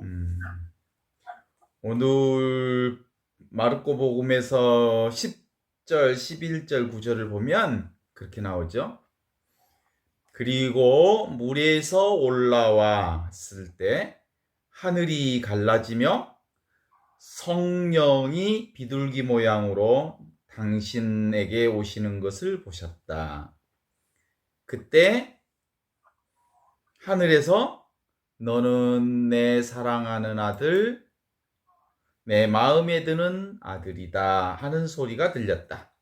음, 오늘 마르코 복음에서 10절, 11절 구절을 보면 그렇게 나오죠. 그리고 물에서 올라왔을 때 하늘이 갈라지며 성령이 비둘기 모양으로 당신에게 오시는 것을 보셨다. 그때 하늘에서 너는 내 사랑하는 아들, 내 마음에 드는 아들이다 하는 소리가 들렸다.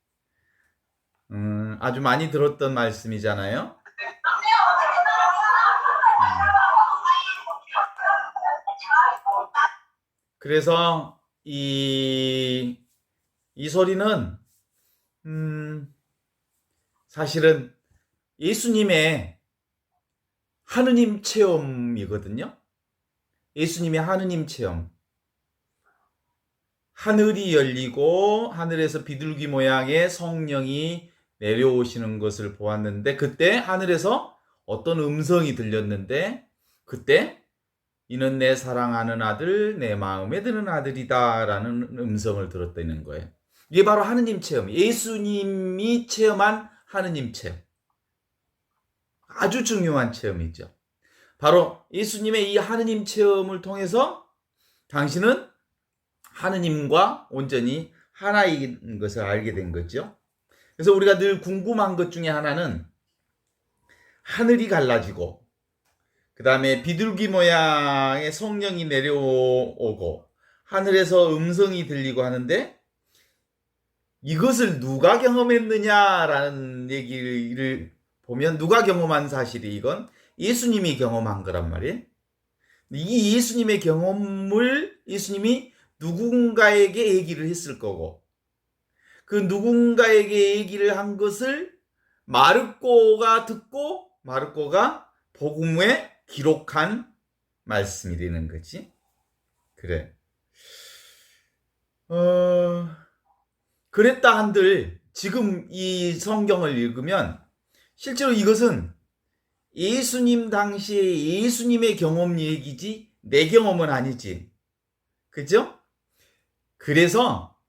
아주 많이 들었던 말씀이잖아요. 그래서 이 소리는 사실은 예수님의 하느님 체험이거든요. 예수님의 하느님 체험. 하늘이 열리고 하늘에서 비둘기 모양의 성령이 내려오시는 것을 보았는데, 그때 하늘에서 어떤 음성이 들렸는데, 그때 이는 내 사랑하는 아들, 내 마음에 드는 아들이다 라는 음성을 들었다는 거예요. 이게 바로 하느님 체험, 예수님이 체험한 하느님 체험. 아주 중요한 체험이죠. 바로 예수님의 이 하느님 체험을 통해서 당신은 하느님과 온전히 하나인 것을 알게 된 거죠. 그래서 우리가 늘 궁금한 것 중에 하나는 하늘이 갈라지고 그 다음에 비둘기 모양의 성령이 내려오고 하늘에서 음성이 들리고 하는데, 이것을 누가 경험했느냐라는 얘기를 보면 누가 경험한 사실이 이건 예수님이 경험한 거란 말이에요. 이 예수님의 경험을 예수님이 누군가에게 얘기를 했을 거고, 그 누군가에게 얘기를 한 것을 마르코가 듣고 마르코가 복음에 기록한 말씀이 되는 거지. 그래. 그랬다 한들 지금 이 성경을 읽으면 실제로 이것은 예수님 당시에 예수님의 경험 얘기지 내 경험은 아니지. 그죠? 그래서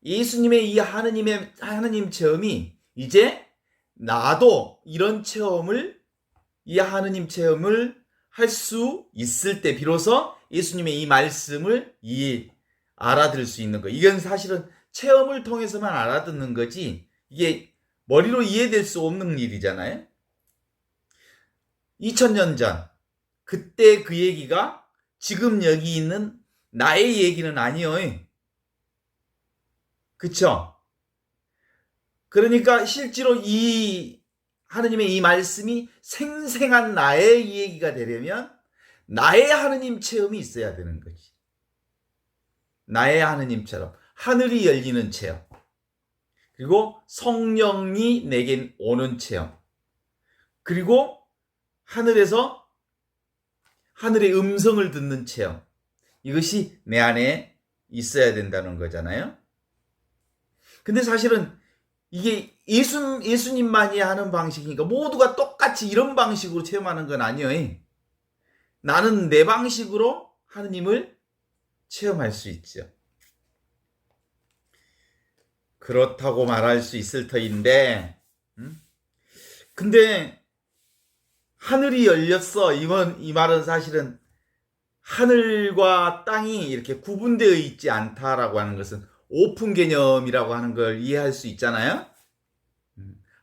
예수님의 이 하느님 체험이 이제 나도 이런 체험을, 이 하느님 체험을 할 수 있을 때 비로소 예수님의 이 말씀을 알아들을 수 있는 거. 이건 사실은 체험을 통해서만 알아듣는 거지 이게 머리로 이해될 수 없는 일이잖아요. 2000년 전 그때 그 얘기가 지금 여기 있는 나의 얘기는 아니요. 그쵸? 그러니까 실제로 이 하느님의 이 말씀이 생생한 나의 얘기가 되려면 나의 하느님 체험이 있어야 되는 거지. 나의 하느님처럼 하늘이 열리는 체험, 그리고 성령이 내게 오는 체험, 그리고 하늘에서 하늘의 음성을 듣는 체험, 이것이 내 안에 있어야 된다는 거잖아요. 근데 사실은 이게 예수님만이 하는 방식이니까 모두가 똑같이 이런 방식으로 체험하는 건 아니에요. 나는 내 방식으로 하느님을 체험할 수 있죠. 그렇다고 말할 수 있을 터인데, 근데 하늘이 열렸어. 이 말은 사실은 하늘과 땅이 이렇게 구분되어 있지 않다라고 하는 것은 오픈 개념이라고 하는 걸 이해할 수 있잖아요.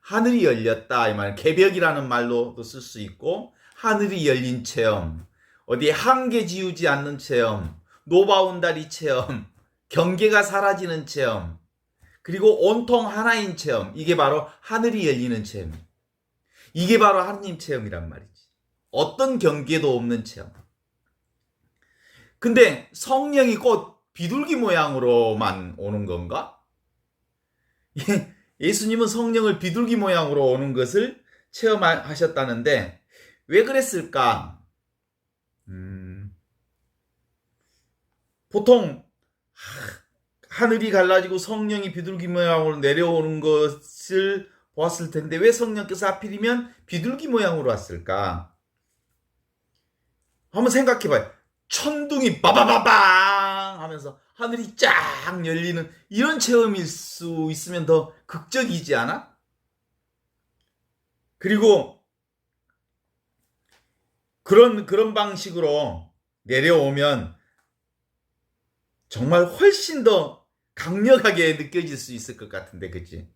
하늘이 열렸다 이 말, 개벽이라는 말로도 쓸 수 있고, 하늘이 열린 체험, 어디에 한계 지우지 않는 체험, 노바운다리 체험, 경계가 사라지는 체험, 그리고 온통 하나인 체험, 이게 바로 하늘이 열리는 체험. 이게 바로 하느님 체험이란 말이지. 어떤 경계도 없는 체험. 근데 성령이 곧 비둘기 모양으로만 오는 건가? 예수님은 성령을 비둘기 모양으로 오는 것을 체험하셨다는데 왜 그랬을까? 보통 하늘이 갈라지고 성령이 비둘기 모양으로 내려오는 것을 보았을 텐데 왜 성령께서 하필이면 비둘기 모양으로 왔을까? 한번 생각해봐요. 천둥이 빠바바방 하면서 하늘이 쫙 열리는 이런 체험일 수 있으면 더 극적이지 않아? 그리고 그런 방식으로 내려오면 정말 훨씬 더 강력하게 느껴질 수 있을 것 같은데, 그치?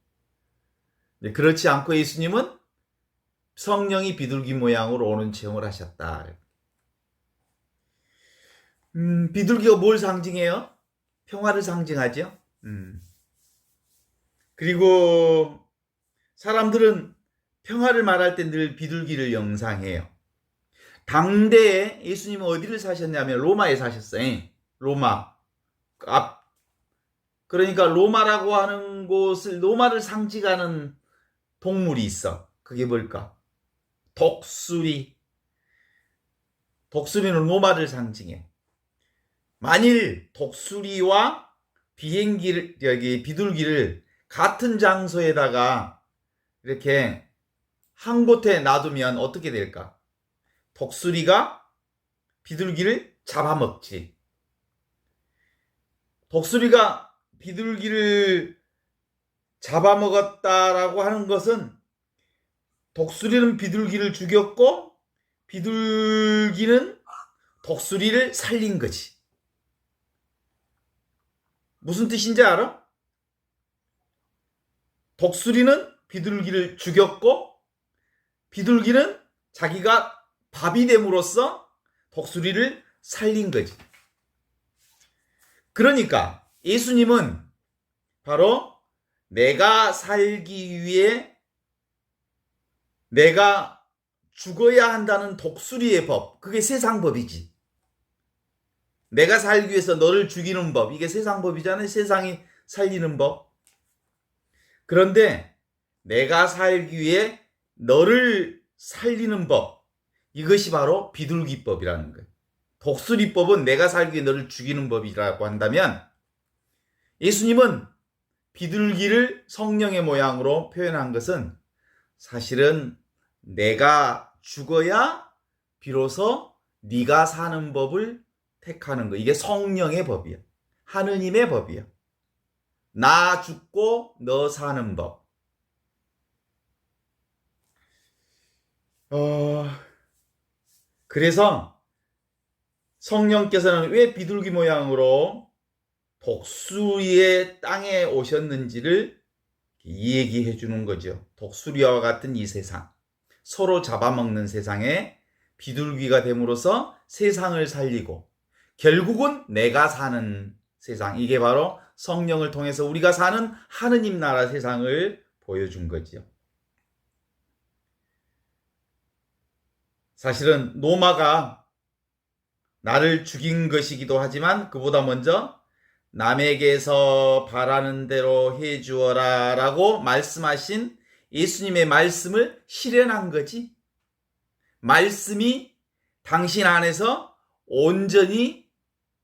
그렇지 않고 예수님은 성령이 비둘기 모양으로 오는 체험을 하셨다. 비둘기가 뭘 상징해요? 평화를 상징하죠. 그리고 사람들은 평화를 말할 때 늘 비둘기를 영상해요. 당대에 예수님은 어디를 사셨냐면 로마에 사셨어요. 로마. 그러니까 로마라고 하는 곳을, 로마를 상징하는 동물이 있어. 그게 뭘까? 독수리. 독수리는 로마를 상징해. 만일 독수리와 비둘기를 같은 장소에다가 이렇게 한 곳에 놔두면 어떻게 될까? 독수리가 비둘기를 잡아먹지. 독수리가 비둘기를 잡아먹었다라고 하는 것은 독수리는 비둘기를 죽였고 비둘기는 독수리를 살린 거지. 무슨 뜻인지 알아? 독수리는 비둘기를 죽였고 비둘기는 자기가 밥이 됨으로써 독수리를 살린 거지. 그러니까 예수님은 바로 내가 살기 위해 내가 죽어야 한다는 독수리의 법, 그게 세상 법이지. 내가 살기 위해서 너를 죽이는 법, 이게 세상 법이잖아요. 세상이 살리는 법. 그런데 내가 살기 위해 너를 살리는 법, 이것이 바로 비둘기법이라는 거예요. 독수리법은 내가 살기 위해 너를 죽이는 법이라고 한다면 예수님은 비둘기를 성령의 모양으로 표현한 것은 사실은 내가 죽어야 비로소 네가 사는 법을 택하는 거. 이게 성령의 법이야. 하느님의 법이야. 나 죽고 너 사는 법. 그래서 성령께서는 왜 비둘기 모양으로 독수리의 땅에 오셨는지를 얘기해 주는 거죠. 독수리와 같은 이 세상, 서로 잡아먹는 세상에 비둘기가 됨으로써 세상을 살리고 결국은 내가 사는 세상, 이게 바로 성령을 통해서 우리가 사는 하느님 나라 세상을 보여준 거죠. 사실은 노마가 나를 죽인 것이기도 하지만 그보다 먼저 남에게서 바라는 대로 해주어라 라고 말씀하신 예수님의 말씀을 실현한 거지. 말씀이 당신 안에서 온전히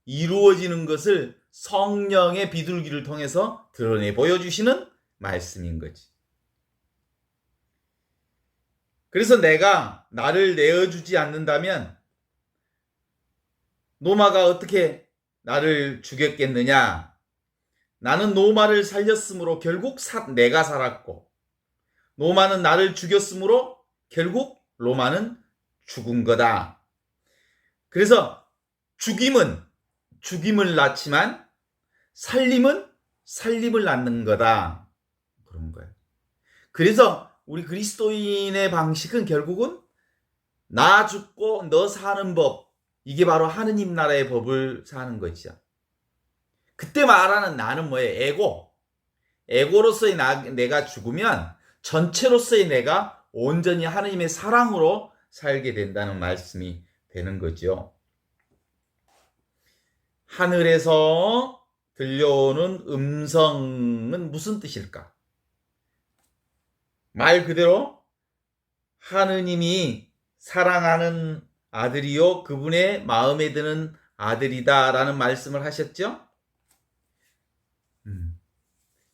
이루어지는 것을 성령의 비둘기를 통해서 드러내 보여주시는 말씀인 거지. 그래서 내가 나를 내어주지 않는다면 노마가 어떻게 나를 죽였겠느냐? 나는 노마를 살렸으므로 결국 내가 살았고 노마는 나를 죽였으므로 결국 로마는 죽은 거다. 그래서 죽임은 죽임을 낳지만 살림은 살림을 낳는 거다. 그런 거예요. 그래서 우리 그리스도인의 방식은 결국은 나 죽고 너 사는 법, 이게 바로 하느님 나라의 법을 사는 거죠. 그때 말하는 나는 뭐예요? 에고. 에고로서의 내가 죽으면 전체로서의 내가 온전히 하느님의 사랑으로 살게 된다는 말씀이 되는 거죠. 하늘에서 들려오는 음성은 무슨 뜻일까? 말 그대로 하느님이 사랑하는 아들이요 그분의 마음에 드는 아들이다 라는 말씀을 하셨죠.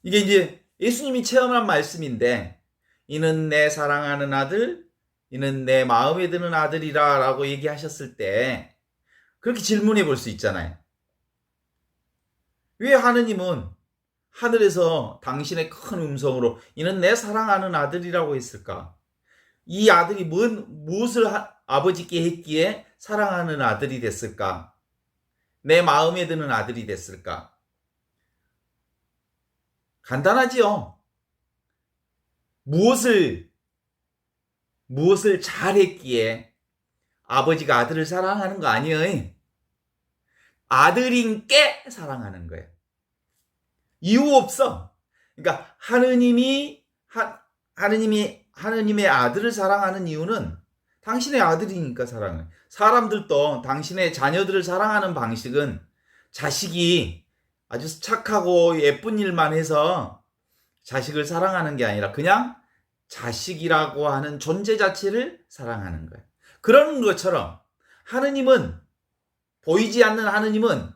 이게 이제 예수님이 체험한 말씀인데 이는 내 사랑하는 아들, 이는 내 마음에 드는 아들이라 라고 얘기하셨을 때 그렇게 질문해 볼 수 있잖아요. 왜 하느님은 하늘에서 당신의 큰 음성으로 이는 내 사랑하는 아들이라고 했을까? 이 아들이 무엇을 아버지께 했기에 사랑하는 아들이 됐을까? 내 마음에 드는 아들이 됐을까? 간단하지요. 무엇을 잘했기에 아버지가 아들을 사랑하는 거 아니에요. 아들인께 사랑하는 거예요. 이유 없어. 그러니까 하느님의 아들을 사랑하는 이유는 당신의 아들이니까 사랑해. 사람들도 당신의 자녀들을 사랑하는 방식은 자식이 아주 착하고 예쁜 일만 해서 자식을 사랑하는 게 아니라 그냥 자식이라고 하는 존재 자체를 사랑하는 거예요. 그런 것처럼 보이지 않는 하느님은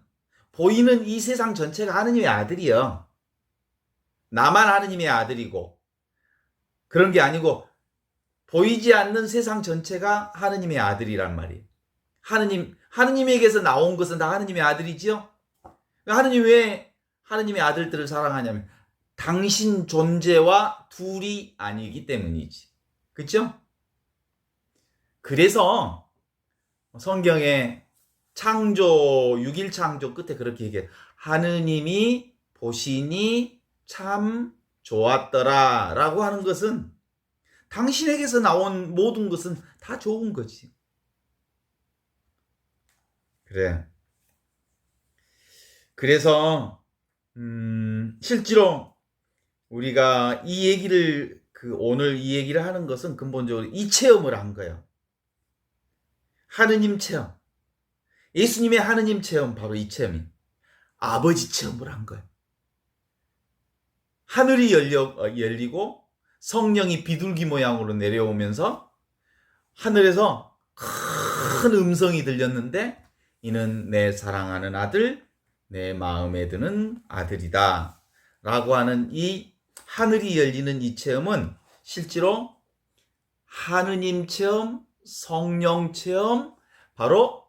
보이는 이 세상 전체가 하느님의 아들이요. 나만 하느님의 아들이고 그런 게 아니고 보이지 않는 세상 전체가 하느님의 아들이란 말이에요. 하느님에게서 나온 것은 다 하느님의 아들이지요. 하느님 왜 하느님의 아들들을 사랑하냐면 당신 존재와 둘이 아니기 때문이지. 그렇죠? 그래서 성경에 창조 6일 창조 끝에 그렇게 얘기해요. 하느님이 보시니 참 좋았더라 라고 하는 것은 당신에게서 나온 모든 것은 다 좋은 거지. 그래. 그래서 실제로 우리가 오늘 이 얘기를 하는 것은 근본적으로 이 체험을 한 거예요. 하느님 체험. 예수님의 하느님 체험, 바로 이 체험이 아버지 체험을 한 거예요. 하늘이 열리고 성령이 비둘기 모양으로 내려오면서 하늘에서 큰 음성이 들렸는데 이는 내 사랑하는 아들, 내 마음에 드는 아들이다 라고 하는 이 하늘이 열리는 이 체험은 실제로 하느님 체험, 성령 체험, 바로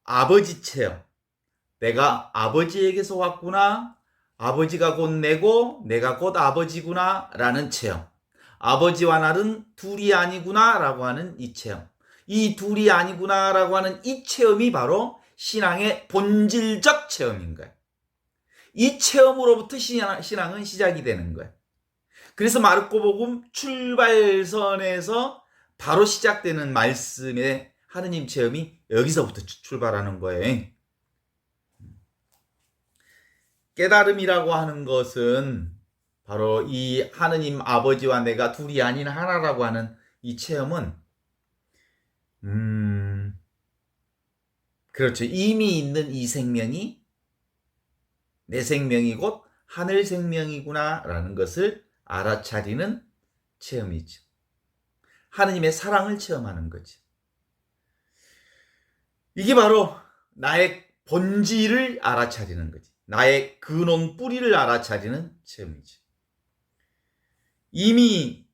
아버지 체험. 내가 아버지에게서 왔구나. 아버지가 곧 내고 내가 곧 아버지구나 라는 체험. 아버지와 나는 둘이 아니구나 라고 하는 이 체험. 이 둘이 아니구나 라고 하는 이 체험이 바로 신앙의 본질적 체험인 거예요. 이 체험으로부터 신앙은 시작이 되는 거예요. 그래서 마르코복음 출발선에서 바로 시작되는 말씀의 하느님 체험이 여기서부터 출발하는 거예요. 깨달음이라고 하는 것은 바로 이 하느님 아버지와 내가 둘이 아닌 하나라고 하는 이 체험은 그렇죠. 이미 있는 이 생명이 내 생명이 곧 하늘 생명이구나 라는 것을 알아차리는 체험이죠. 하느님의 사랑을 체험하는 거지. 이게 바로 나의 본질을 알아차리는 거지. 나의 근원 뿌리를 알아차리는 체험이지. 이미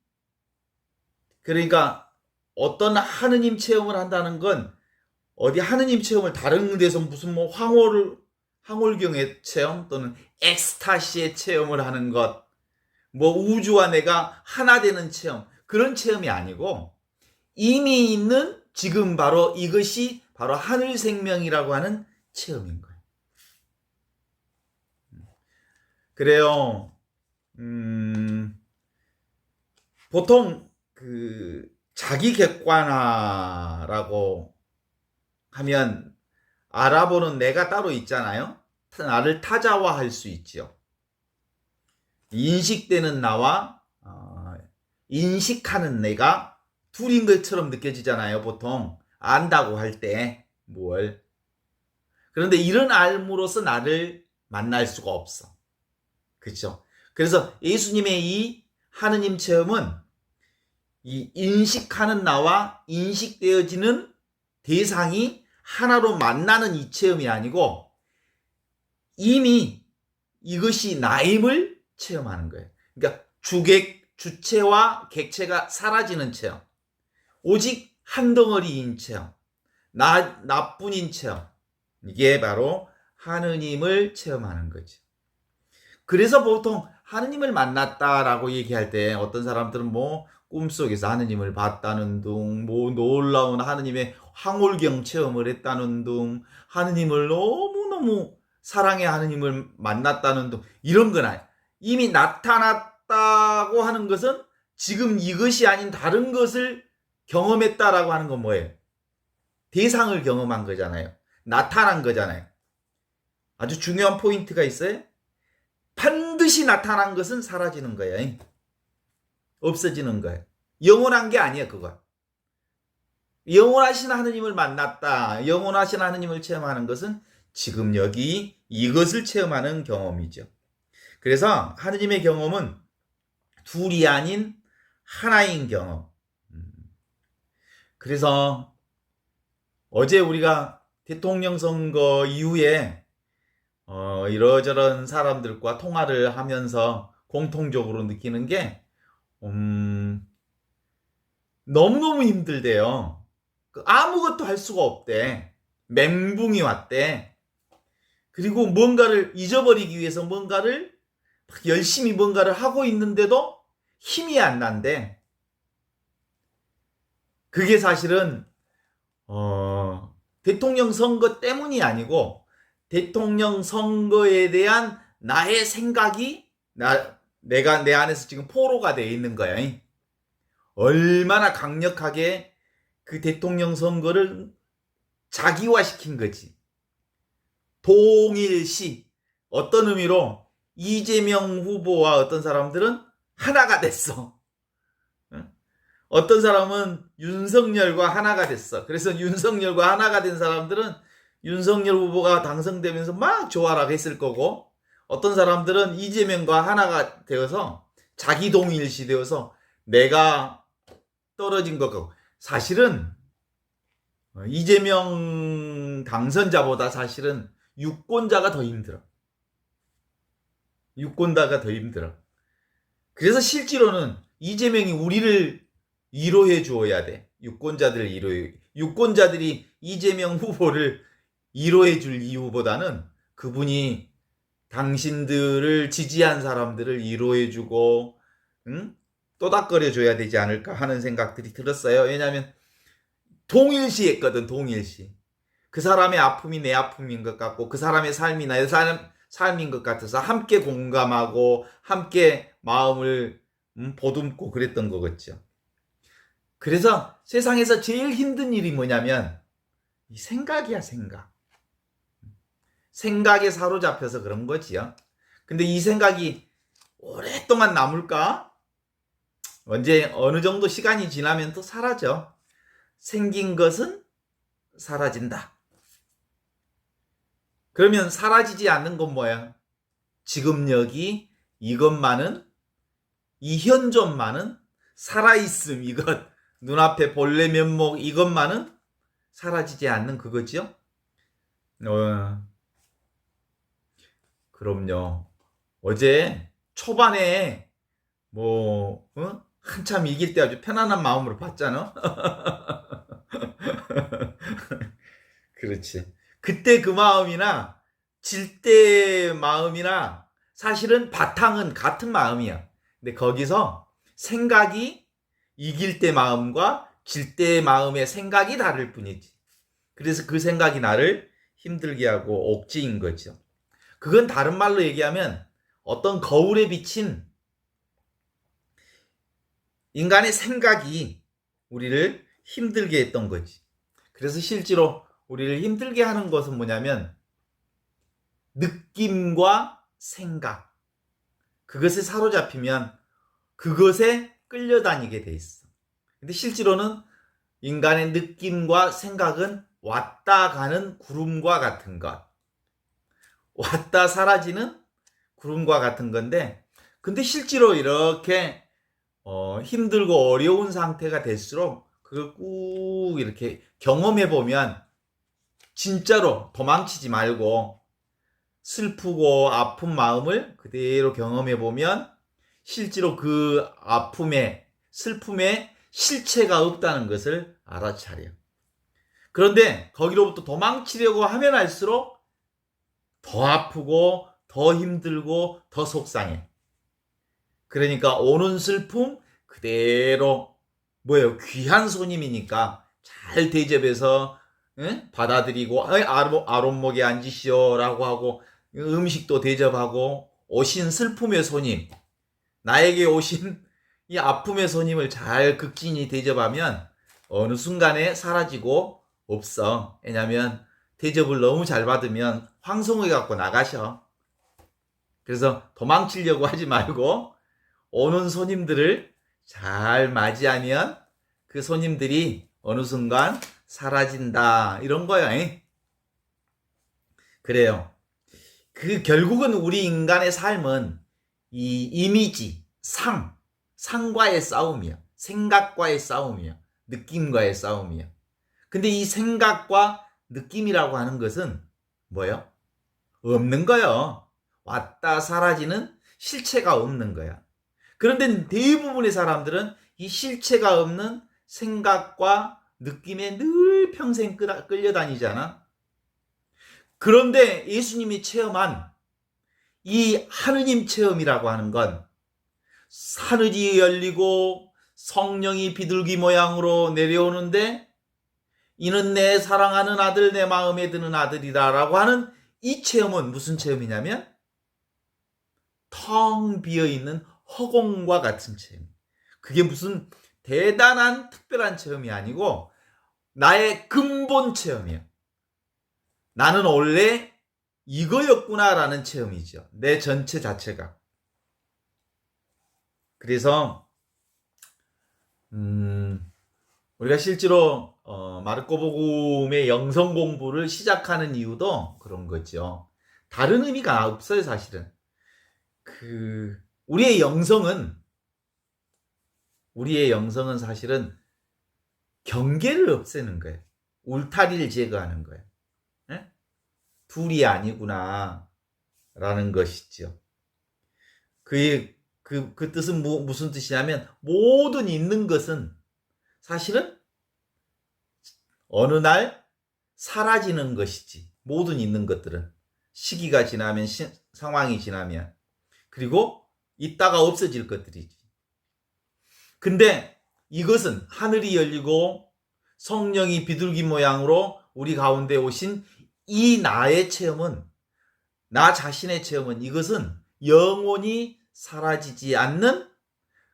그러니까 어떤 하느님 체험을 한다는 건 어디 하느님 체험을 다른 데서 무슨 황홀경의 체험 또는 엑스타시의 체험을 하는 것, 우주와 내가 하나 되는 체험, 그런 체험이 아니고 이미 있는 지금 바로 이것이 바로 하늘 생명이라고 하는 체험인 거예요. 그래요. 보통 자기 객관화라고 하면 알아보는 내가 따로 있잖아요. 나를 타자화할 수 있죠. 인식되는 나와 인식하는 내가 둘인 것처럼 느껴지잖아요. 보통 안다고 할 때 뭘. 그런데 이런 알므로써 나를 만날 수가 없어. 그렇죠? 그래서 예수님의 이 하느님 체험은 이 인식하는 나와 인식되어지는 대상이 하나로 만나는 이 체험이 아니고 이미 이것이 나임을 체험하는 거예요. 그러니까 주체와 객체가 사라지는 체험. 오직 한 덩어리인 체험. 나뿐인 체험. 이게 바로 하느님을 체험하는 거죠. 그래서 보통 하느님을 만났다라고 얘기할 때 어떤 사람들은 뭐 꿈속에서 하느님을 봤다는 둥, 뭐 놀라운 하느님의 황홀경 체험을 했다는 둥, 하느님을 너무너무 사랑의 하느님을 만났다는 둥, 이런 건 아니에요. 이미 나타났다고 하는 것은 지금 이것이 아닌 다른 것을 경험했다라고 하는 건 뭐예요? 대상을 경험한 거잖아요. 나타난 거잖아요. 아주 중요한 포인트가 있어요. 반드시 나타난 것은 사라지는 거예요. 없어지는 거예요. 영원한 게 아니에요, 그거. 영원하신 하느님을 만났다. 영원하신 하느님을 체험하는 것은 지금 여기 이것을 체험하는 경험이죠. 그래서 하느님의 경험은 둘이 아닌 하나인 경험. 그래서 어제 우리가 대통령 선거 이후에 이러저런 사람들과 통화를 하면서 공통적으로 느끼는 게 너무너무 힘들대요. 아무것도 할 수가 없대. 멘붕이 왔대. 그리고 뭔가를 잊어버리기 위해서 뭔가를 열심히 뭔가를 하고 있는데도 힘이 안 난대. 그게 사실은 대통령 선거 때문이 아니고 대통령 선거에 대한 나의 생각이 내가 내 안에서 지금 포로가 되어 있는 거야. 얼마나 강력하게 그 대통령 선거를 자기화시킨 거지. 동일시. 어떤 의미로 이재명 후보와 어떤 사람들은 하나가 됐어. 어떤 사람은 윤석열과 하나가 됐어. 그래서 윤석열과 하나가 된 사람들은 윤석열 후보가 당선되면서 막 좋아라 했을 거고, 어떤 사람들은 이재명과 하나가 되어서 자기 동일시 되어서 내가 떨어진 것 같고, 사실은 이재명 당선자보다 사실은 유권자가 더 힘들어. 유권자가 더 힘들어. 그래서 실제로는 이재명이 우리를 위로해 주어야 돼. 유권자들이 이재명 후보를 위로해 줄 이유보다는 그분이 당신들을 지지한 사람들을 위로해 주고 또닥거려 줘야 되지 않을까 하는 생각들이 들었어요. 왜냐하면 동일시했거든. 동일시. 그 사람의 아픔이 내 아픔인 것 같고 그 사람의 삶이 나의 삶인 것 같아서 함께 공감하고 함께 마음을 보듬고 그랬던 거겠죠. 그래서 세상에서 제일 힘든 일이 뭐냐면 이 생각이야, 생각. 생각에 사로잡혀서 그런 거지요. 근데 이 생각이 오랫동안 남을까? 언제 어느 정도 시간이 지나면 또 사라져. 생긴 것은 사라진다. 그러면 사라지지 않는 건 뭐야? 지금 여기 이것만은, 이 현존만은 살아있음, 이것, 눈앞에 본래 면목 이것만은 사라지지 않는 그거지요? 그럼요. 어제 초반에 한참 이길 때 아주 편안한 마음으로 봤잖아. 그렇지. 그때 그 마음이나 질 때 마음이나 사실은 바탕은 같은 마음이야. 근데 거기서 생각이 이길 때 마음과 질 때 마음의 생각이 다를 뿐이지. 그래서 그 생각이 나를 힘들게 하고 옥죄인 거죠. 그건 다른 말로 얘기하면 어떤 거울에 비친 인간의 생각이 우리를 힘들게 했던 거지. 그래서 실제로 우리를 힘들게 하는 것은 뭐냐면 느낌과 생각, 그것에 사로잡히면 그것에 끌려다니게 돼 있어. 근데 실제로는 인간의 느낌과 생각은 왔다 가는 구름과 같은 것, 왔다 사라지는 구름과 같은 건데, 근데 실제로 이렇게 힘들고 어려운 상태가 될수록 그걸 꾹 이렇게 경험해 보면 진짜로 도망치지 말고 슬프고 아픈 마음을 그대로 경험해 보면 실제로 그 아픔에, 슬픔에 실체가 없다는 것을 알아차려. 그런데 거기로부터 도망치려고 하면 할수록 더 아프고 더 힘들고 더 속상해. 그러니까 오는 슬픔 그대로 뭐예요? 귀한 손님이니까 잘 대접해서 받아들이고 아랫목에 앉으시오라고 하고 음식도 대접하고 오신 슬픔의 손님, 나에게 오신 이 아픔의 손님을 잘 극진히 대접하면 어느 순간에 사라지고 없어. 왜냐면 대접을 너무 잘 받으면 황송해 갖고 나가셔. 그래서 도망치려고 하지 말고 오는 손님들을 잘 맞이하면 그 손님들이 어느 순간 사라진다. 이런 거예요. 그래요. 그 결국은 우리 인간의 삶은 이 이미지, 상과의 싸움이야. 생각과의 싸움이야. 느낌과의 싸움이야. 근데 이 생각과 느낌이라고 하는 것은 뭐예요? 없는 거예요. 왔다 사라지는 실체가 없는 거야. 그런데 대부분의 사람들은 이 실체가 없는 생각과 느낌에 늘 평생 끌려다니잖아. 그런데 예수님이 체험한 이 하느님 체험이라고 하는 건 하늘이 열리고 성령이 비둘기 모양으로 내려오는데 이는 내 사랑하는 아들, 내 마음에 드는 아들이다 라고 하는 이 체험은 무슨 체험이냐면 텅 비어있는 허공과 같은 체험. 그게 무슨 대단한 특별한 체험이 아니고 나의 근본 체험이야. 나는 원래 이거였구나라는 체험이죠. 내 전체 자체가. 그래서 우리가 실제로 마르코복음의 영성 공부를 시작하는 이유도 그런 거죠. 다른 의미가 없어요, 사실은. 우리의 영성은 사실은 경계를 없애는 거예요. 울타리를 제거하는 거예요. 네? 둘이 아니구나 라는 것이죠. 그 뜻은 무슨 뜻이냐면 모든 있는 것은 사실은 어느 날 사라지는 것이지. 모든 있는 것들은 시기가 지나면 상황이 지나면 그리고 있다가 없어질 것들이지. 근데 이것은 하늘이 열리고 성령이 비둘기 모양으로 우리 가운데 오신 이 나의 체험은, 나 자신의 체험은, 이것은 영원히 사라지지 않는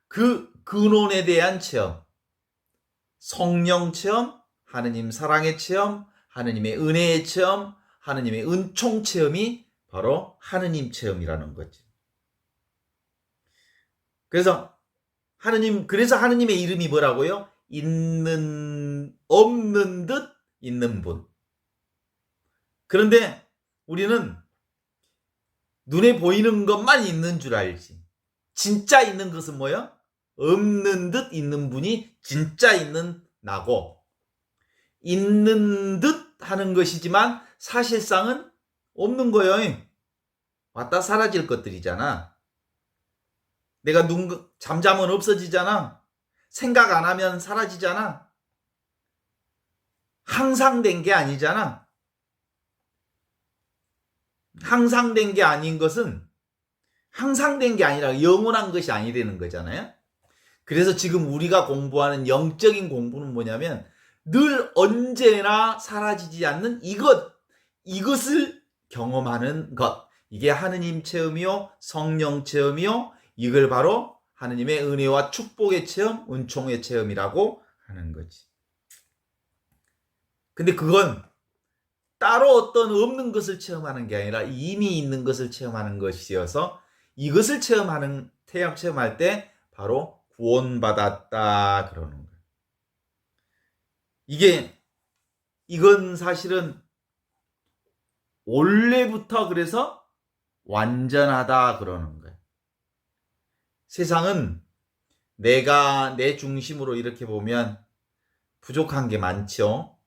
그 근원에 대한 체험, 성령 체험, 하느님 사랑의 체험, 하느님의 은혜의 체험, 하느님의 은총 체험이 바로 하느님 체험이라는 거지. 그래서 하느님의 이름이 뭐라고요? 없는 듯 있는 분. 그런데 우리는 눈에 보이는 것만 있는 줄 알지. 진짜 있는 것은 뭐야? 없는 듯 있는 분이 진짜 있는 나고, 있는 듯 하는 것이지만 사실상은 없는 거예요. 왔다 사라질 것들이잖아. 내가 잠자면 없어지잖아. 생각 안 하면 사라지잖아. 항상 된 게 아니잖아. 항상 된 게 아닌 것은 항상 된 게 아니라 영원한 것이 아니라는 거잖아요. 그래서 지금 우리가 공부하는 영적인 공부는 뭐냐면 늘 언제나 사라지지 않는 이것을 경험하는 것. 이게 하느님 체험이요, 성령 체험이요, 이걸 바로 하느님의 은혜와 축복의 체험, 은총의 체험이라고 하는 거지. 근데 그건 따로 어떤 없는 것을 체험하는 게 아니라 이미 있는 것을 체험하는 것이어서 이것을 체험할 때 바로 구원받았다 그러는 거예요. 이건 사실은 원래부터 그래서 완전하다 그러는 거예요. 세상은 내가 내 중심으로 이렇게 보면 부족한 게 많죠.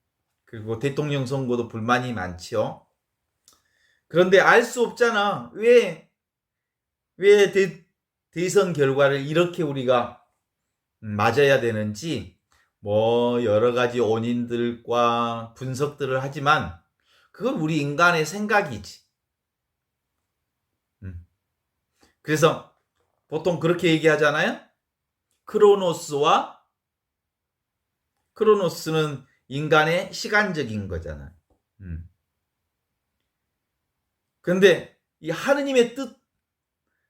그리고 대통령 선거도 불만이 많죠. 그런데 알 수 없잖아. 왜 대선 결과를 이렇게 우리가 맞아야 되는지 뭐 여러 가지 원인들과 분석들을 하지만 그건 우리 인간의 생각이지. 그래서 보통 그렇게 얘기하잖아요. 크로노스는 인간의 시간적인 거잖아요. 그런데 이 하느님의 뜻,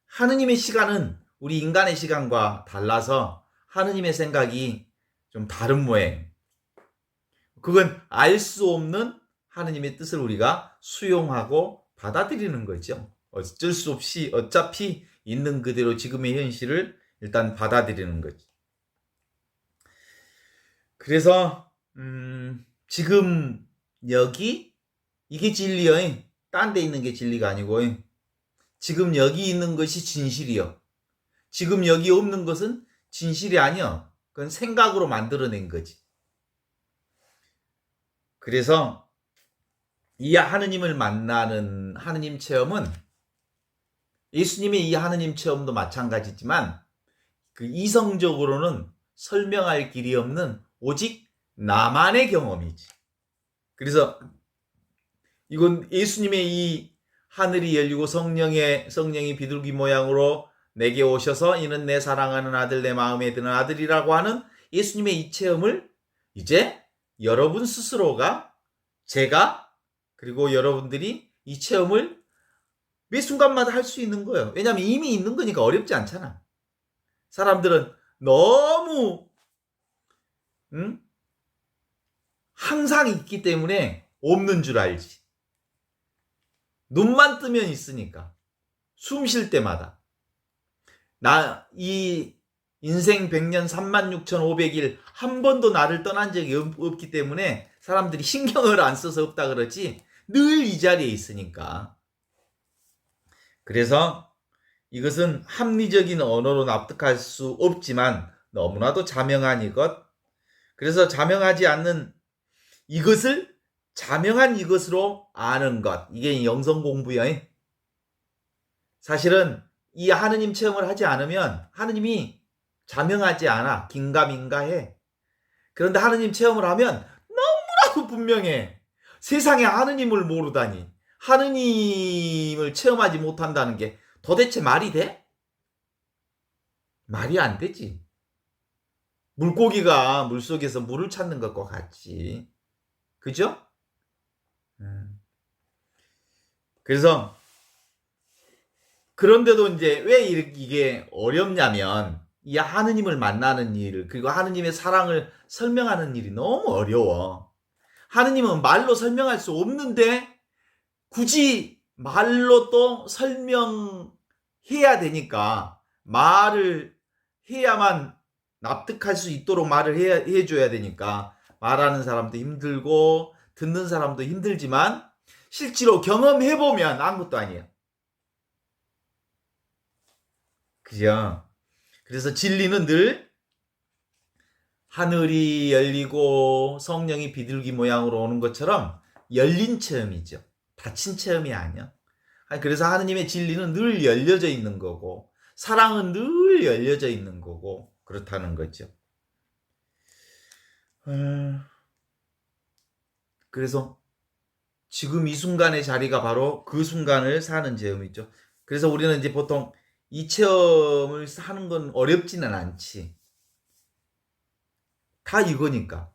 하느님의 시간은 우리 인간의 시간과 달라서 하느님의 생각이 좀 다른 모양. 그건 알 수 없는 하느님의 뜻을 우리가 수용하고 받아들이는 거죠. 어쩔 수 없이 어차피 있는 그대로 지금의 현실을 일단 받아들이는 거지. 그래서 지금 여기 이게 진리여. 딴 데 있는 게 진리가 아니고 지금 여기 있는 것이 진실이요. 지금 여기 없는 것은 진실이 아니요. 그건 생각으로 만들어낸 거지. 그래서 이 하느님을 만나는 하느님 체험은 예수님의 이 하느님 체험도 마찬가지지만 그 이성적으로는 설명할 길이 없는 오직 나만의 경험이지. 그래서 이건 예수님의 이 하늘이 열리고 성령이 비둘기 모양으로 내게 오셔서 이는 내 사랑하는 아들 내 마음에 드는 아들이라고 하는 예수님의 이 체험을 이제 여러분 스스로가 제가 그리고 여러분들이 이 체험을 매 순간마다 할 수 있는 거예요. 왜냐하면 이미 있는 거니까 어렵지 않잖아. 사람들은 너무 항상 있기 때문에 없는 줄 알지. 눈만 뜨면 있으니까. 숨 쉴 때마다. 이 인생 100년 36,500일 한 번도 나를 떠난 적이 없기 때문에 사람들이 신경을 안 써서 없다 그러지 늘 이 자리에 있으니까. 그래서 이것은 합리적인 언어로 납득할 수 없지만 너무나도 자명한 이것. 그래서 자명하지 않는 이것을 자명한 이것으로 아는 것. 이게 영성 공부야. 사실은 이 하느님 체험을 하지 않으면 하느님이 자명하지 않아. 긴가민가해. 그런데 하느님 체험을 하면 너무나도 분명해. 세상에 하느님을 모르다니. 하느님을 체험하지 못한다는 게 도대체 말이 돼? 말이 안 되지. 물고기가 물속에서 물을 찾는 것과 같지. 그죠? 그래서 그런데도 이제 왜 이게 어렵냐면 이 하느님을 만나는 일 그리고 하느님의 사랑을 설명하는 일이 너무 어려워. 하느님은 말로 설명할 수 없는데 굳이 말로 또 설명해야 되니까 말을 해야만 납득할 수 있도록 말을 해줘야 되니까 말하는 사람도 힘들고 듣는 사람도 힘들지만 실제로 경험해보면 아무것도 아니에요. 그죠? 그래서 진리는 늘 하늘이 열리고 성령이 비둘기 모양으로 오는 것처럼 열린 체험이죠. 닫힌 체험이 아니야. 그래서 하느님의 진리는 늘 열려져 있는 거고 사랑은 늘 열려져 있는 거고 그렇다는 거죠. 그래서 지금 이 순간의 자리가 바로 그 순간을 사는 체험이죠. 그래서 우리는 이제 보통 이 체험을 하는 건 어렵지는 않지. 다 이거니까.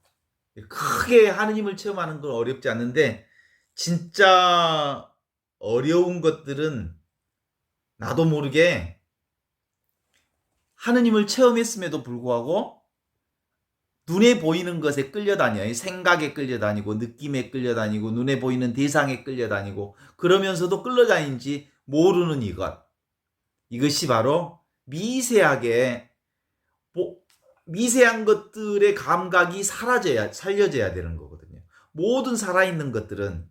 크게 하느님을 체험하는 건 어렵지 않는데 진짜 어려운 것들은 나도 모르게 하느님을 체험했음에도 불구하고 눈에 보이는 것에 끌려다녀요. 생각에 끌려다니고 느낌에 끌려다니고 눈에 보이는 대상에 끌려다니고 그러면서도 끌려다니는지 모르는 이것. 이것이 바로 미세한 것들의 감각이 살려져야 되는 거거든요. 모든 살아있는 것들은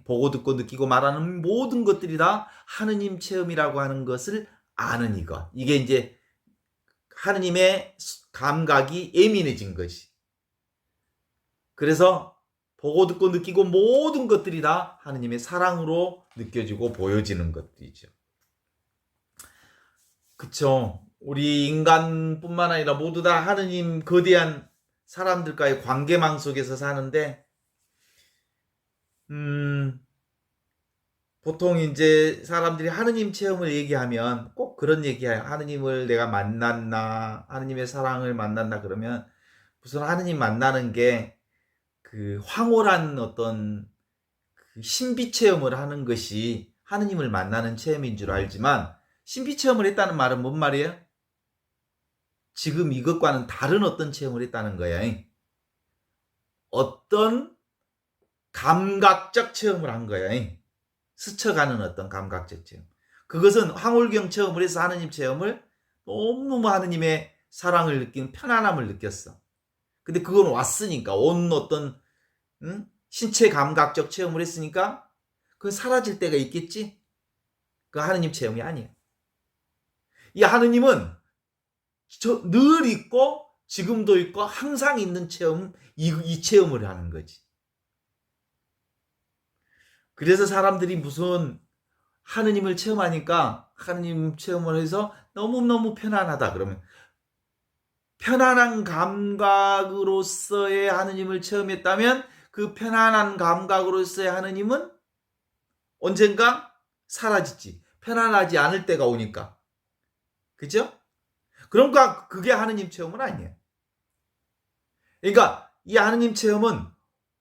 보고 듣고 느끼고 말하는 모든 것들이 다 하느님 체험이라고 하는 것을 아는 이것. 이게 이제 하느님의 감각이 예민해진 것이. 그래서 보고 듣고 느끼고 모든 것들이 다 하느님의 사랑으로 느껴지고 보여지는 것들이죠. 그쵸. 우리 인간뿐만 아니라 모두 다 하느님 거대한 사람들과의 관계망 속에서 사는데, 보통 이제 사람들이 하느님 체험을 얘기하면 꼭 그런 얘기해요. 하느님을 내가 만났나, 하느님의 사랑을 만났나 그러면 무슨 하느님 만나는 게 그 황홀한 어떤 그 신비 체험을 하는 것이 하느님을 만나는 체험인 줄 알지만, 신비 체험을 했다는 말은 뭔 말이에요? 지금 이것과는 다른 어떤 체험을 했다는 거야. 어떤 감각적 체험을 한 거야. 스쳐가는 어떤 감각적 체험. 그것은 황홀경 체험을 해서 하느님 체험을 너무너무 하느님의 사랑을 느끼는 편안함을 느꼈어. 근데 그건 왔으니까, 온 어떤 신체 감각적 체험을 했으니까 그건 사라질 때가 있겠지. 그 하느님 체험이 아니에요. 이 하느님은 늘 있고 지금도 있고 항상 있는 체험, 이 체험을 하는 거지. 그래서 사람들이 무슨 하느님을 체험하니까 하느님 체험을 해서 너무너무 편안하다 그러면, 편안한 감각으로서의 하느님을 체험했다면 그 편안한 감각으로서의 하느님은 언젠가 사라지지. 편안하지 않을 때가 오니까. 그죠? 그러니까 그게 하느님 체험은 아니에요. 그러니까 이 하느님 체험은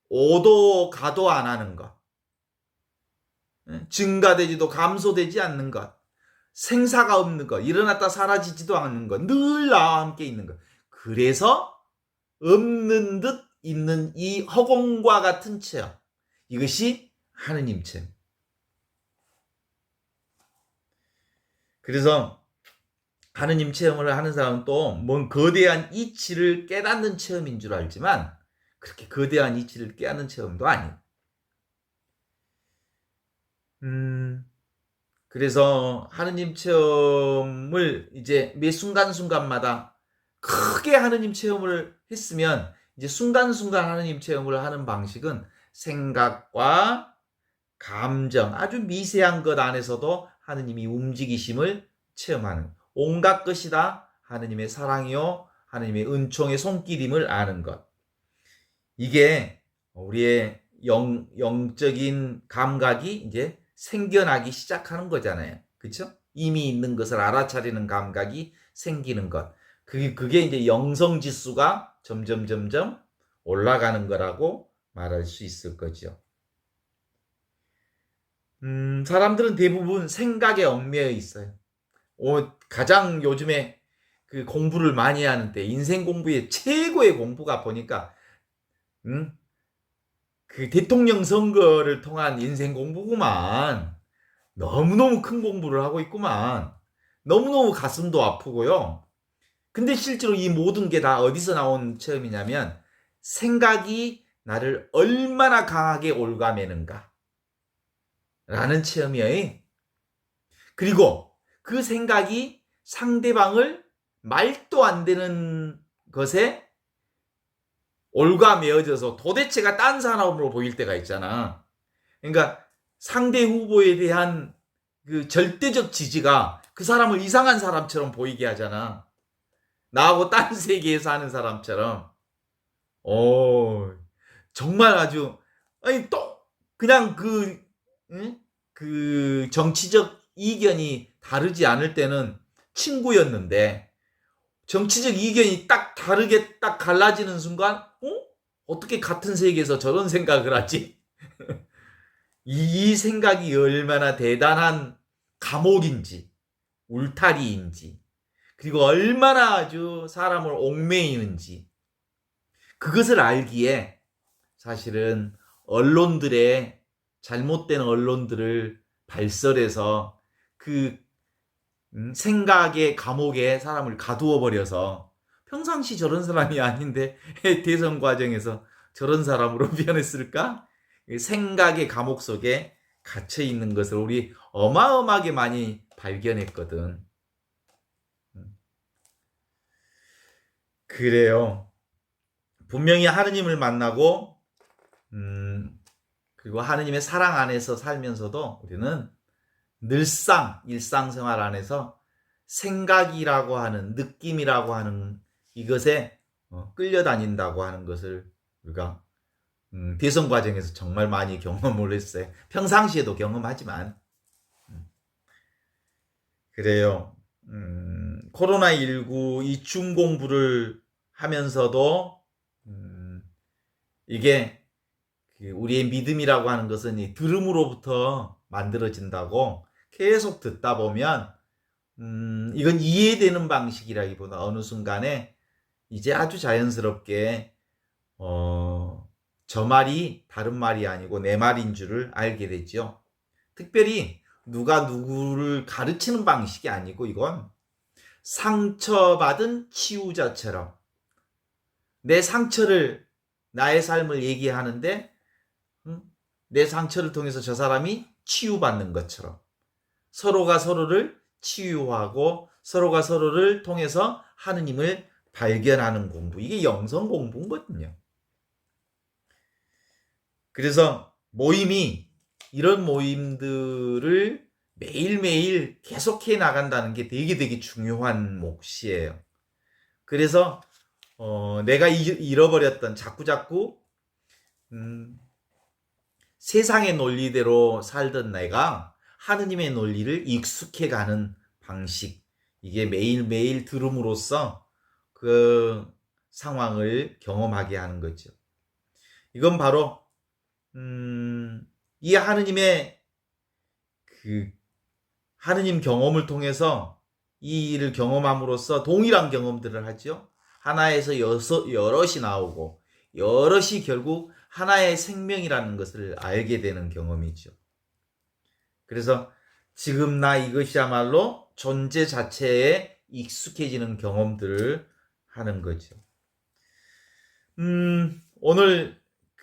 오도 가도 안 하는 것, 증가되지도 감소되지 않는 것, 생사가 없는 것, 일어났다 사라지지도 않는 것, 늘 나와 함께 있는 것. 그래서 없는 듯 있는 이 허공과 같은 체험, 이것이 하느님 체험. 그래서 하느님 체험을 하는 사람은 또 뭔 거대한 이치를 깨닫는 체험인 줄 알지만 그렇게 거대한 이치를 깨닫는 체험도 아니에요. 그래서 하느님 체험을 이제 매 순간순간마다 크게 하느님 체험을 했으면, 이제 순간순간 하느님 체험을 하는 방식은 생각과 감정, 아주 미세한 것 안에서도 하느님이 움직이심을 체험하는, 온갖 것이 다 하느님의 사랑이요 하느님의 은총의 손길임을 아는 것. 이게 우리의 영적인 감각이 이제 생겨나기 시작하는 거잖아요. 그렇죠? 이미 있는 것을 알아차리는 감각이 생기는 것. 그게 이제 영성 지수가 점점 올라가는 거라고 말할 수 있을 거죠. 사람들은 대부분 생각에 얽매여 있어요. 가장 요즘에 그 공부를 많이 하는데, 인생 공부의 최고의 공부가 보니까 그 대통령 선거를 통한 인생 공부구만. 너무너무 큰 공부를 하고 있구만. 너무너무 가슴도 아프고요. 근데 실제로 이 모든 게 다 어디서 나온 체험이냐면, 생각이 나를 얼마나 강하게 올가매는가 라는 체험이에요. 그리고 그 생각이 상대방을 말도 안 되는 것에 올가매어져서 도대체가 딴 사람으로 보일 때가 있잖아. 그러니까 상대 후보에 대한 그 절대적 지지가 그 사람을 이상한 사람처럼 보이게 하잖아. 나하고 딴 세계에 사는 사람처럼. 정말 아주, 아니, 또, 그냥 그 정치적 이견이 다르지 않을 때는 친구였는데, 정치적 이견이 딱 다르게 딱 갈라지는 순간, 어떻게 같은 세계에서 저런 생각을 하지? 이 생각이 얼마나 대단한 감옥인지, 울타리인지, 그리고 얼마나 아주 사람을 옥매이는지, 그것을 알기에 사실은 언론들의 잘못된 언론들을 발설해서 그 생각의 감옥에 사람을 가두어 버려서, 평상시 저런 사람이 아닌데 대선 과정에서 저런 사람으로 변했을까? 생각의 감옥 속에 갇혀 있는 것을 우리 어마어마하게 많이 발견했거든. 그래요. 분명히 하느님을 만나고 그리고 하느님의 사랑 안에서 살면서도 우리는 늘상 일상생활 안에서 생각이라고 하는, 느낌이라고 하는 이것에 끌려다닌다고 하는 것을 우리가 대선 과정에서 정말 많이 경험을 했어요. 평상시에도 경험하지만. 그래요. 코로나19 이 중공부를 하면서도 이게 우리의 믿음이라고 하는 것은 이 들음으로부터 만들어진다고 계속 듣다 보면 이건 이해되는 방식이라기보다 어느 순간에 이제 아주 자연스럽게 저 말이 다른 말이 아니고 내 말인 줄을 알게 되죠. 특별히 누가 누구를 가르치는 방식이 아니고 이건 상처받은 치유자처럼 내 상처를 나의 삶을 얘기하는데 내 상처를 통해서 저 사람이 치유받는 것처럼 서로가 서로를 치유하고 서로가 서로를 통해서 하느님을 발견하는 공부. 이게 영성 공부거든요. 그래서 이런 모임들을 매일매일 계속해 나간다는 게 되게 중요한 몫이에요. 그래서 내가 잃어버렸던 자꾸 세상의 논리대로 살던 내가 하느님의 논리를 익숙해가는 방식, 이게 매일매일 들음으로써 그 상황을 경험하게 하는 거죠. 이건 바로 이 하느님의 하느님 경험을 통해서 이 일을 경험함으로써 동일한 경험들을 하죠. 하나에서 여럿이 나오고 여럿이 결국 하나의 생명이라는 것을 알게 되는 경험이죠. 그래서 지금 나 이것이야말로 존재 자체에 익숙해지는 경험들을 하는 거죠. 오늘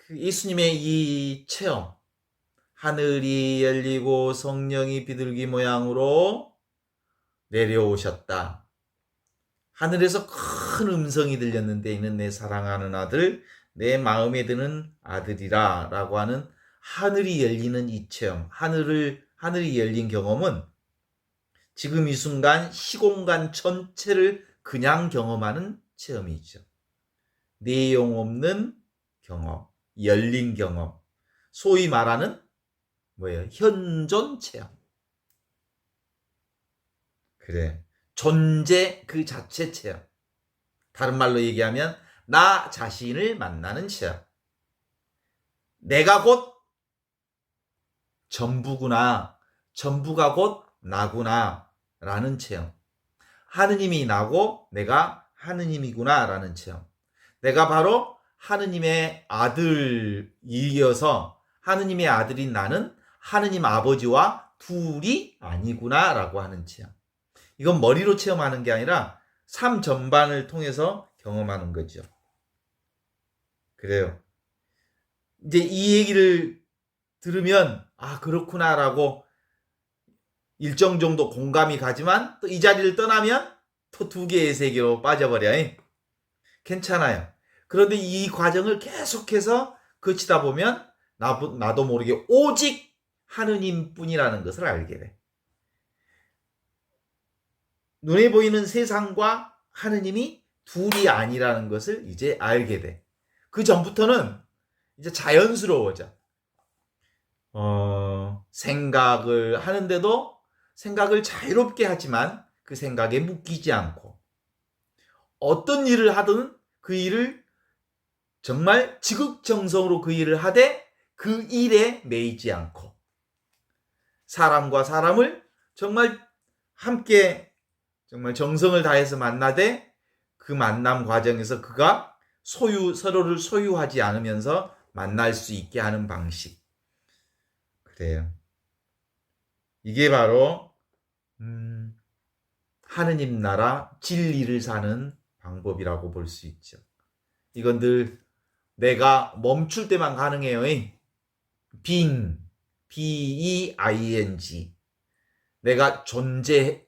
예수님의 이 체험, 하늘이 열리고 성령이 비둘기 모양으로 내려오셨다. 하늘에서 큰 음성이 들렸는데 이는 내 사랑하는 아들, 내 마음에 드는 아들이라 라고 하는 하늘이 열리는 이 체험, 하늘이 열린 경험은 지금 이 순간 시공간 전체를 그냥 경험하는 체험이죠. 내용 없는 경험, 열린 경험, 소위 말하는 현존 체험. 그래, 존재 그 자체 체험. 다른 말로 얘기하면 나 자신을 만나는 체험. 내가 곧 전부구나, 전부가 곧 나구나 라는 체험. 하느님이 나고 내가 하느님이구나 라는 체험. 내가 바로 하느님의 아들이어서 하느님의 아들인 나는 하느님 아버지와 둘이 아니구나 라고 하는 체험. 이건 머리로 체험하는 게 아니라 삶 전반을 통해서 경험하는 거죠. 그래요. 이제 이 얘기를 들으면 그렇구나 라고 일정 정도 공감이 가지만 또 이 자리를 떠나면 또 두 개의 세계로 빠져버려. 괜찮아요. 그런데 이 과정을 계속해서 거치다 보면 나도 모르게 오직 하느님뿐이라는 것을 알게 돼. 눈에 보이는 세상과 하느님이 둘이 아니라는 것을 이제 알게 돼. 그 전부터는 이제 자연스러워져. 생각을 하는데도 생각을 자유롭게 하지만 그 생각에 묶이지 않고 어떤 일을 하든 그 일을 정말 지극정성으로 그 일을 하되 그 일에 매이지 않고 사람과 사람을 정말 함께 정말 정성을 다해서 만나되 그 만남 과정에서 그가 서로를 소유하지 않으면서 만날 수 있게 하는 방식. 그래요. 이게 바로 하느님 나라 진리를 사는 방법이라고 볼 수 있죠. 이건 늘 내가 멈출 때만 가능해요. being, B-E-I-N-G. 내가 존재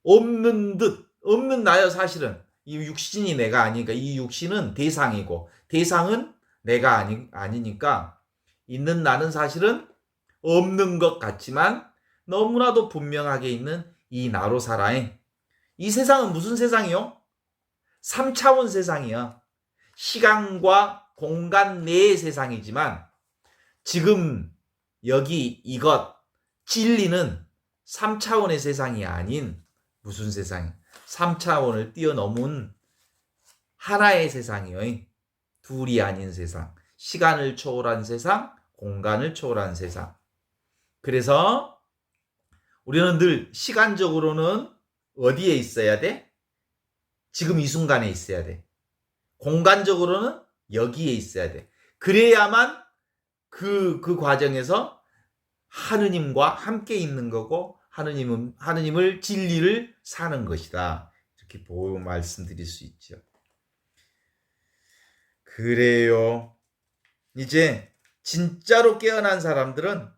없는 듯, 없는 나요 사실은. 이 육신이 내가 아니니까 이 육신은 대상이고 대상은 내가 아니니까 있는 나는 사실은 없는 것 같지만 너무나도 분명하게 있는 이 나로 살아잉. 이 세상은 무슨 세상이요? 3차원 세상이야. 시간과 공간 내의 세상이지만 지금 여기 이것 진리는 3차원의 세상이 아닌 무슨 세상이야? 3차원을 뛰어넘은 하나의 세상이요. 둘이 아닌 세상. 시간을 초월한 세상, 공간을 초월한 세상. 그래서 우리는 늘 시간적으로는 어디에 있어야 돼? 지금 이 순간에 있어야 돼. 공간적으로는 여기에 있어야 돼. 그래야만 그 과정에서 하느님과 함께 있는 거고 하느님을 진리를 사는 것이다. 이렇게 말씀드릴 수 있죠. 그래요. 이제 진짜로 깨어난 사람들은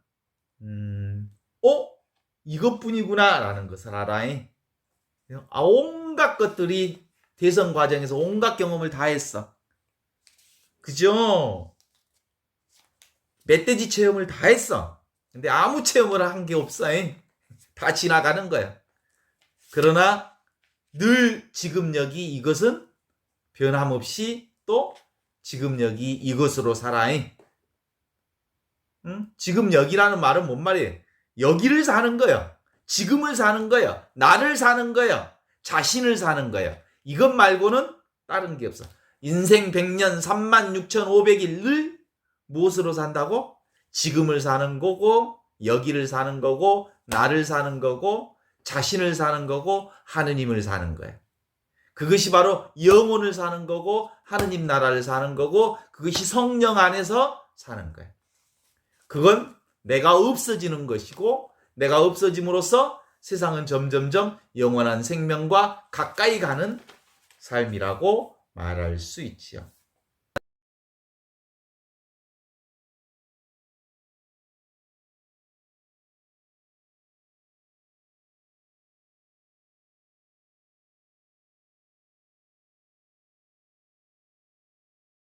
이것뿐이구나 라는 것을 알아. 온갖 것들이 대선 과정에서 온갖 경험을 다 했어. 그죠? 멧돼지 체험을 다 했어. 근데 아무 체험을 한 게 없어. 다 지나가는 거야. 그러나 늘 지금 여기 이것은 변함없이 또 지금 여기 이것으로 살아. 응? 지금 여기라는 말은 뭔 말이에요? 여기를 사는 거예요. 지금을 사는 거예요. 나를 사는 거예요. 자신을 사는 거예요. 이것 말고는 다른 게 없어. 인생 100년 36,500일을 무엇으로 산다고? 지금을 사는 거고, 여기를 사는 거고, 나를 사는 거고, 자신을 사는 거고, 하느님을 사는 거예요. 그것이 바로 영혼을 사는 거고, 하느님 나라를 사는 거고, 그것이 성령 안에서 사는 거예요. 그건 내가 없어지는 것이고, 내가 없어짐으로써 세상은 점점점 영원한 생명과 가까이 가는 삶이라고 말할 수 있지요.